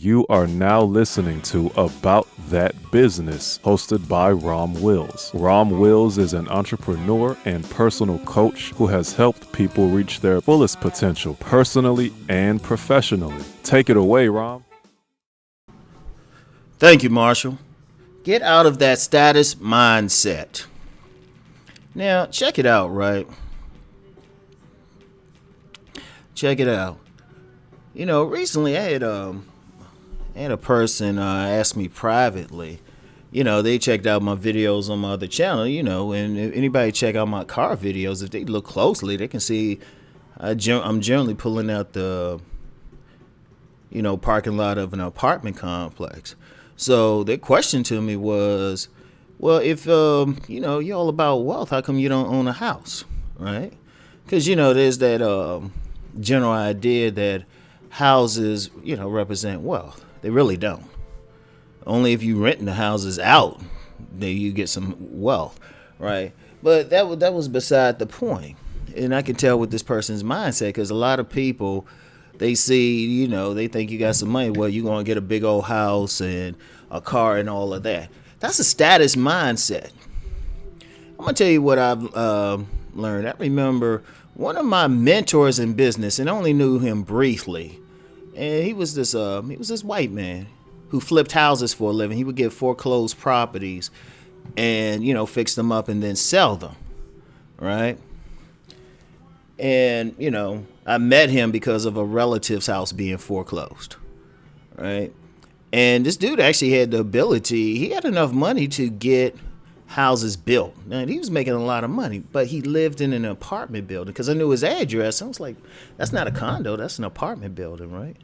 You are now listening to About That Business, hosted by Rom Wills. Rom Wills is an entrepreneur and personal coach who has helped people reach their fullest potential personally and professionally. Take it away, Rom. Thank you, Marshall. Get out of that status mindset. Now, check it out, right? Check it out. Recently I had a person ask me privately. They checked out my videos on my other channel, and if anybody check out my car videos, if they look closely, they can see I'm generally pulling out the, parking lot of an apartment complex. So their question to me was, well, if, you're all about wealth, how come you don't own a house, right? Because, there's that general idea that houses, represent wealth. They really don't. Only if you renting the houses out, then you get some wealth, right? But that was beside the point. And I can tell with this person's mindset, because a lot of people, they see, they think you got some money. Well, you're going to get a big old house and a car and all of that. That's a status mindset. I'm going to tell you what I've learned. I remember one of my mentors in business, and I only knew him briefly. And he was this white man who flipped houses for a living. He would get foreclosed properties and, fix them up and then sell them, right? And, I met him because of a relative's house being foreclosed, right? And this dude actually had the ability, he had enough money to get houses built. Now, he was making a lot of money, but he lived in an apartment building because I knew his address. I was like, that's not a condo, that's an apartment building, right?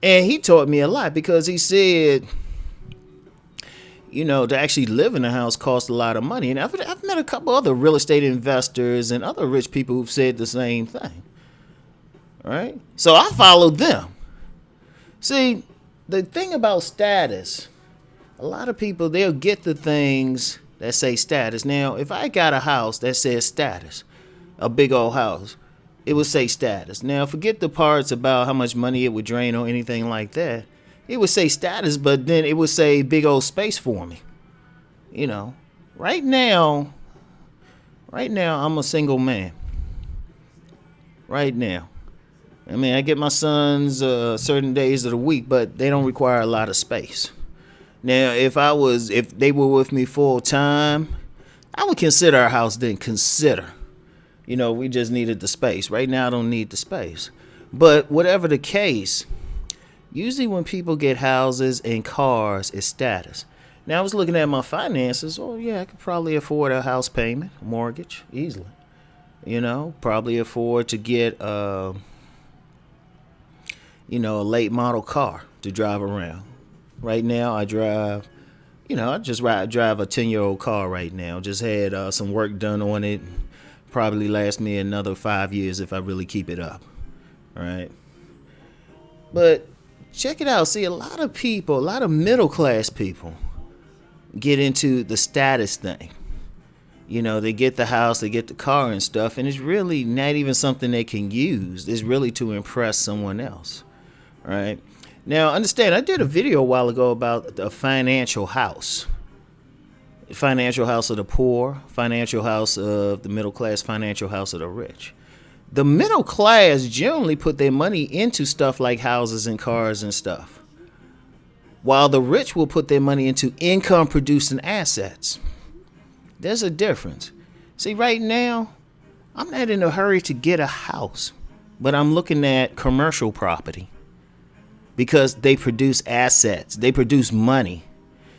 And he taught me a lot because he said, to actually live in a house costs a lot of money. And I've met a couple other real estate investors and other rich people who've said the same thing, right? So I followed them. See, the thing about status, a lot of people, they'll get the things that say status. Now, if I got a house that says status, a big old house, it would say status. Now, forget the parts about how much money it would drain or anything like that. It would say status, but then it would say big old space for me. Right now, I'm a single man. Right now. I mean, I get my sons certain days of the week, but they don't require a lot of space. Now, if they were with me full time, I would consider our house, then consider. We just needed the space. Right now, I don't need the space. But whatever the case, usually when people get houses and cars, it's status. Now, I was looking at my finances. Oh, yeah, I could probably afford a house payment, a mortgage, easily. Probably afford to get, a late model car to drive around. Right now, I drive, I drive a 10-year-old car right now. Just had some work done on it. Probably last me another 5 years if I really keep it up, right? But check it out. See, a lot of middle class people get into the status thing. They get the house, they get the car and stuff, and it's really not even something they can use. It's really to impress someone else, right? Now, understand, I did a video a while ago about the financial house. Financial house of the poor, financial house of the middle class, financial house of the rich. The middle class generally put their money into stuff like houses and cars and stuff, while the rich will put their money into income producing assets. There's a difference. See, right now, I'm not in a hurry to get a house, but I'm looking at commercial property because they produce assets, they produce money.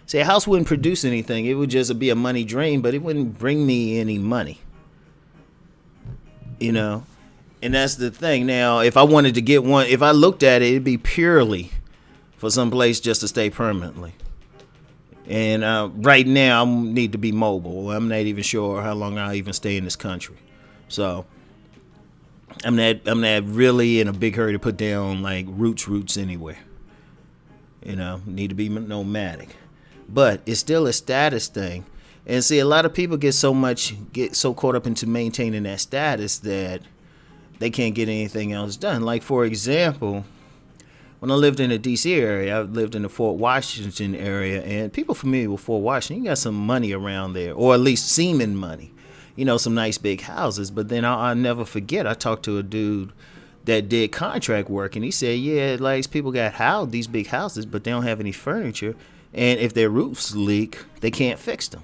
See, a house wouldn't produce anything. It would just be a money drain, but it wouldn't bring me any money. And that's the thing. Now, if I wanted to get one, if I looked at it, it'd be purely for some place just to stay permanently. And right now, I need to be mobile. I'm not even sure how long I'll even stay in this country. So I'm not really in a big hurry to put down like roots anywhere. Need to be nomadic. But it's still a status thing. And see, a lot of people get so caught up into maintaining that status that they can't get anything else done. Like, for example, when I lived in the D.C. area, I lived in the Fort Washington area, and people familiar with Fort Washington, you got some money around there, or at least seeming money. Some nice big houses. But then I'll never forget, I talked to a dude that did contract work, and he said, yeah, like people got these big houses, but they don't have any furniture, and if their roofs leak, they can't fix them.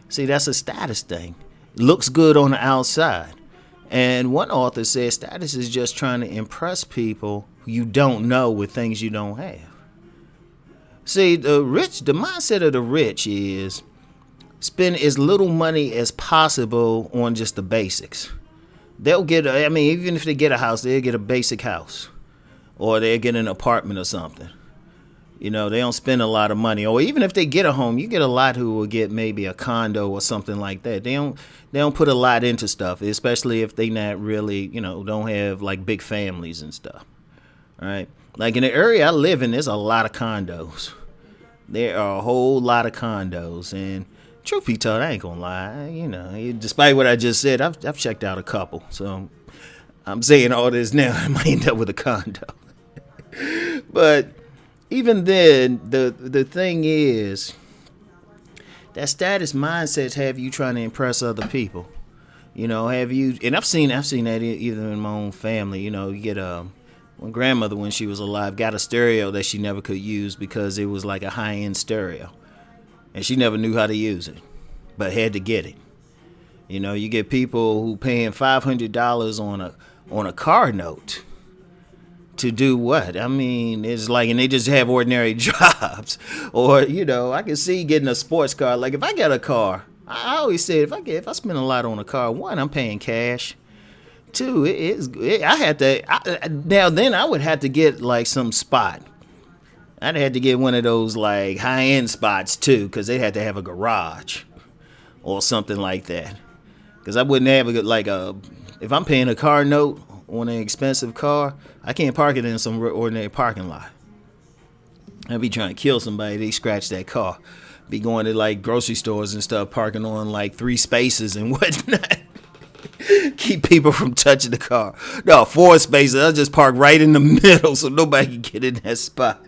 See, that's a status thing. Looks good on the outside. And one author said status is just trying to impress people who you don't know with things you don't have. See, the mindset of the rich is spend as little money as possible on just the basics. They'll get, even if they get a house, they'll get a basic house. Or they'll get an apartment or something. They don't spend a lot of money. Or even if they get a home, you get a lot who will get maybe a condo or something like that. They don't put a lot into stuff, especially if they not really, don't have like big families and stuff. All right. Like in the area I live in, there's a lot of condos. There are a whole lot of condos. And truth be told, I ain't gonna lie. Despite what I just said, I've checked out a couple. So I'm saying all this now, I might end up with a condo. But even then, the thing is, that status mindsets have you trying to impress other people. Have you? And I've seen that either in my own family. You get my grandmother, when she was alive, got a stereo that she never could use because it was like a high-end stereo, and she never knew how to use it, but had to get it. You get people who paying $500 on a car note. To do what? It's like, and they just have ordinary jobs. Or, I can see getting a sports car. Like if I get a car, I always say if I spend a lot on a car, one, I'm paying cash. Two, I would have to get like some spot. I'd have to get one of those like high-end spots too, because they'd have to have a garage or something like that. Because I wouldn't have if I'm paying a car note on an expensive car, I can't park it in some ordinary parking lot. I'd be trying to kill somebody, they scratch that car. Be going to like grocery stores and stuff, parking on like 3 spaces and whatnot. Keep people from touching the car. No, 4 spaces, I'll just park right in the middle so nobody can get in that spot.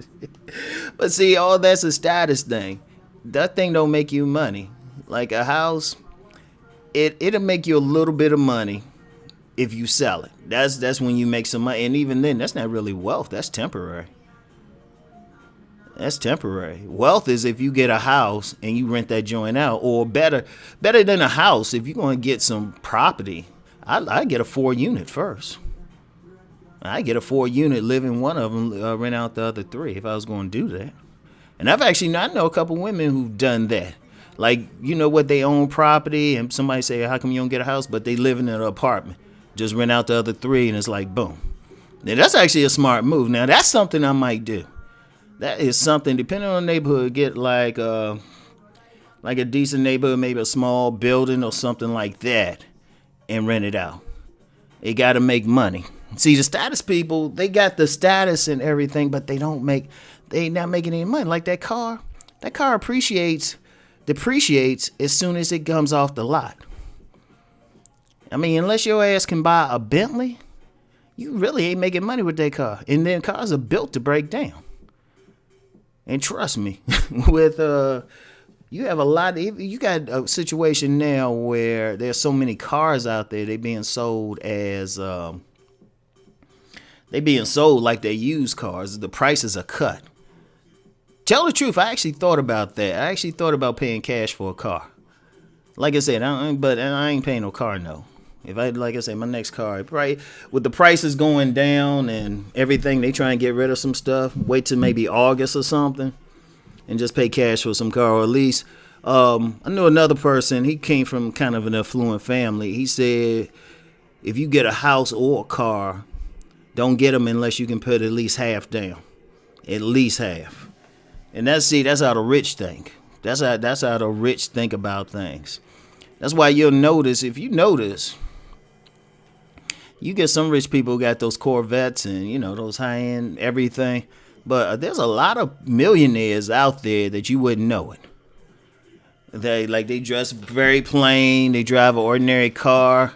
But see, all that's a status thing. That thing don't make you money. Like a house, it'll make you a little bit of money if you sell it. That's when you make some money. And even then, that's not really wealth. That's temporary. That's temporary. Wealth is if you get a house and you rent that joint out. Or better than a house, if you're going to get some property, I get a 4-unit first. I get a 4-unit, live in one of them, rent out the other 3 if I was going to do that. And I know a couple women who've done that. Like, what, they own property and somebody say, how come you don't get a house? But they live in an apartment. Just rent out the other 3 and it's like, boom. Now, that's actually a smart move. Now, that's something I might do. That is something, depending on the neighborhood, get like a decent neighborhood, maybe a small building or something like that, and rent it out. They got to make money. See, the status people, they got the status and everything, but they not making any money. Like that car depreciates as soon as it comes off the lot. Unless your ass can buy a Bentley, you really ain't making money with that car. And then cars are built to break down. And trust me, with you have a lot. You got a situation now where there's so many cars out there. They being sold like they're used cars. The prices are cut. Tell the truth, I actually thought about that. I actually thought about paying cash for a car. Like I said, I ain't paying no car note. Like I say, my next car, right, with the prices going down and everything, they try and get rid of some stuff. Wait till maybe August or something, and just pay cash for some car. Or at least, I knew another person. He came from kind of an affluent family. He said, if you get a house or a car, don't get them unless you can put at least half down, at least half. And that's how the rich think. That's how the rich think about things. That's why you'll notice, if you notice, you get some rich people who got those Corvettes and, those high-end everything. But there's a lot of millionaires out there that you wouldn't know it. They dress very plain. They drive an ordinary car.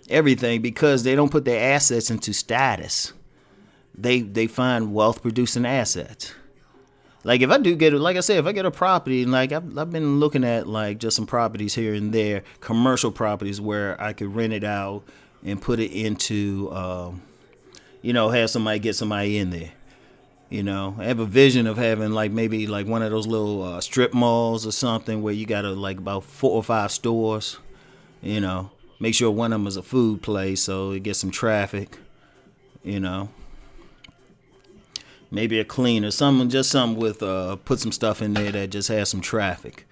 Everything, because they don't put their assets into status. they find wealth producing assets. Like if I do get it, like I said, if I get a property, and like I've been looking at like just some properties here and there, commercial properties where I could rent it out and put it into, have somebody get somebody in there. I have a vision of having like maybe like one of those little strip malls or something where you got like about 4 or 5 stores. Make sure one of them is a food place so it gets some traffic. You know, maybe a cleaner, something with put some stuff in there that just has some traffic.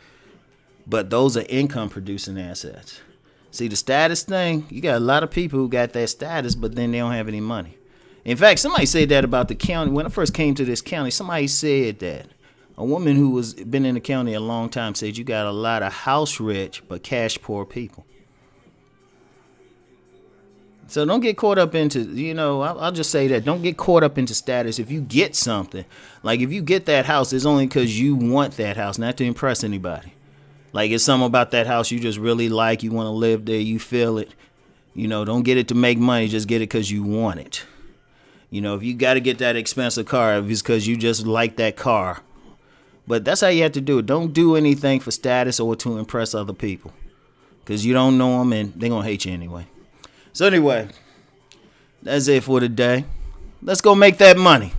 But those are income producing assets. See, the status thing, you got a lot of people who got that status, but then they don't have any money. In fact, somebody said that about the county. When I first came to this county, somebody said that. A woman who was been in the county a long time said you got a lot of house rich but cash poor people. So don't get caught up into, I'll just say that. Don't get caught up into status. If you get something, like if you get that house, it's only because you want that house, not to impress anybody. Like it's something about that house you just really like, you want to live there, you feel it. Don't get it to make money, just get it because you want it. If you got to get that expensive car, it's because you just like that car. But that's how you have to do it. Don't do anything for status or to impress other people. Because you don't know them and they're going to hate you anyway. So anyway, that's it for today. Let's go make that money.